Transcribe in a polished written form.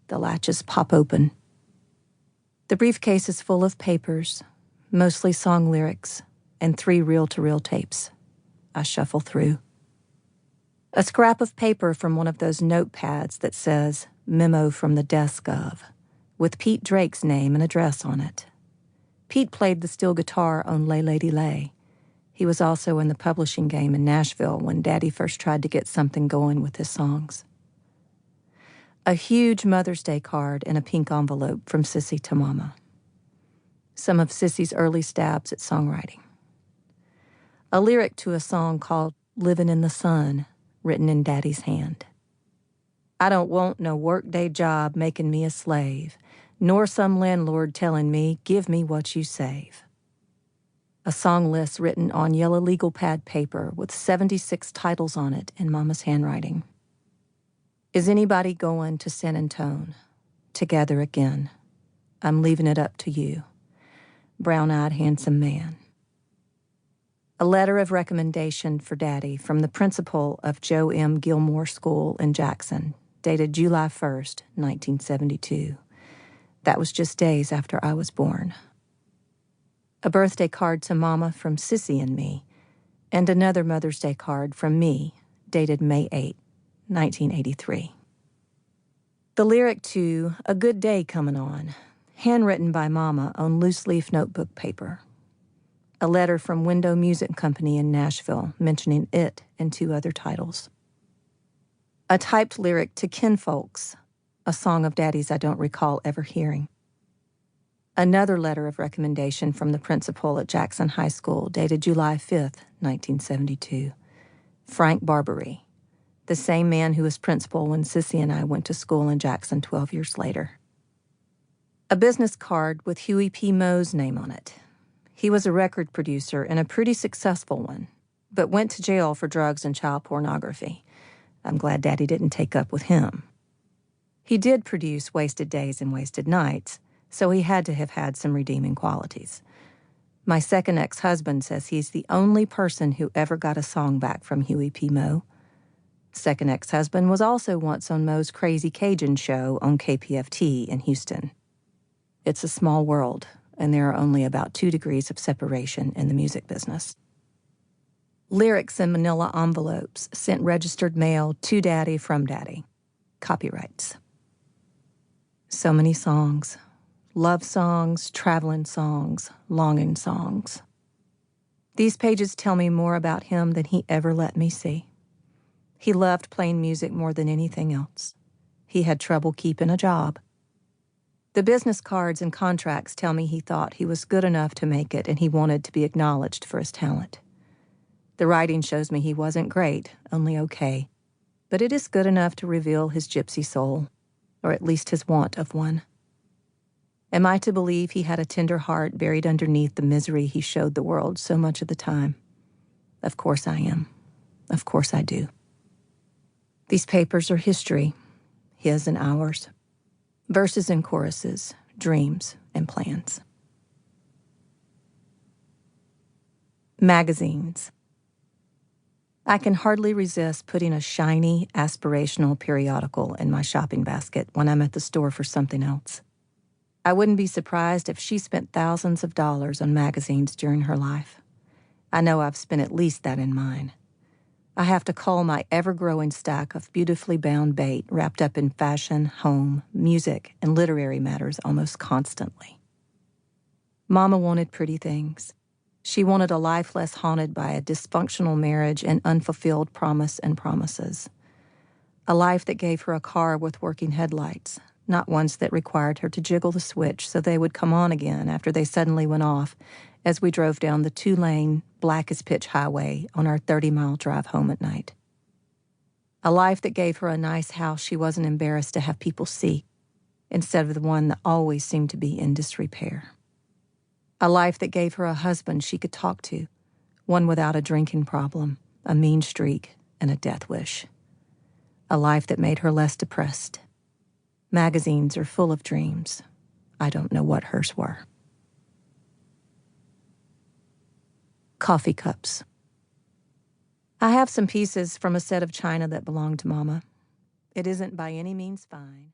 The latches pop open. The briefcase is full of papers, mostly song lyrics, and 3 reel-to-reel tapes. I shuffle through. A scrap of paper from one of those notepads that says, "Memo from the desk of," with Pete Drake's name and address on it. Pete played the steel guitar on Lay Lady Lay. He was also in the publishing game in Nashville when Daddy first tried to get something going with his songs. A huge Mother's Day card in a pink envelope from Sissy to Mama. Some of Sissy's early stabs at songwriting. A lyric to a song called "Livin' in the Sun," written in Daddy's hand. "I don't want no workday job making me a slave, nor some landlord telling me, 'Give me what you save.'" A song list written on yellow legal pad paper with 76 titles on it in Mama's handwriting. "Is anybody going to San Antone? Together again. I'm leaving it up to you. Brown-eyed handsome man." A letter of recommendation for Daddy from the principal of Joe M. Gilmore School in Jackson, dated July 1st, 1972. That was just days after I was born. A birthday card to Mama from Sissy and me, and another Mother's Day card from me, dated May 8, 1983. The lyric to "A Good Day Comin' On," handwritten by Mama on loose-leaf notebook paper. A letter from Window Music Company in Nashville mentioning it and 2 other titles. A typed lyric to "Kinfolks," a song of Daddy's I don't recall ever hearing. Another letter of recommendation from the principal at Jackson High School, dated July 5th, 1972. Frank Barbary, the same man who was principal when Sissy and I went to school in Jackson 12 years later. A business card with Huey P. Moe's name on it. He was a record producer and a pretty successful one, but went to jail for drugs and child pornography. I'm glad Daddy didn't take up with him. He did produce Wasted Days and Wasted Nights, so he had to have had some redeeming qualities. My second ex-husband says he's the only person who ever got a song back from Huey P. Moe. Second ex-husband was also once on Moe's Crazy Cajun show on KPFT in Houston. It's a small world, and there are only about 2 degrees of separation in the music business. Lyrics in manila envelopes sent registered mail to Daddy from Daddy. Copyrights. So many songs. Love songs, traveling songs, longing songs. These pages tell me more about him than he ever let me see. He loved playing music more than anything else. He had trouble keeping a job. The business cards and contracts tell me he thought he was good enough to make it and he wanted to be acknowledged for his talent. The writing shows me he wasn't great, only okay, but it is good enough to reveal his gypsy soul, or at least his want of one. Am I to believe he had a tender heart buried underneath the misery he showed the world so much of the time? Of course I am. Of course I do. These papers are history, his and ours. Verses and choruses, dreams and plans. Magazines. I can hardly resist putting a shiny, aspirational periodical in my shopping basket when I'm at the store for something else. I wouldn't be surprised if she spent thousands of dollars on magazines during her life. I know I've spent at least that in mine. I have to cull my ever-growing stack of beautifully bound bait wrapped up in fashion, home, music, and literary matters almost constantly. Mama wanted pretty things. She wanted a life less haunted by a dysfunctional marriage and unfulfilled promise and promises. A life that gave her a car with working headlights, not ones that required her to jiggle the switch so they would come on again after they suddenly went off as we drove down the 2-lane, black-as-pitch highway on our 30-mile drive home at night. A life that gave her a nice house she wasn't embarrassed to have people see, instead of the one that always seemed to be in disrepair. A life that gave her a husband she could talk to, one without a drinking problem, a mean streak, and a death wish. A life that made her less depressed. Magazines are full of dreams. I don't know what hers were. Coffee cups. I have some pieces from a set of china that belonged to Mama. It isn't by any means fine.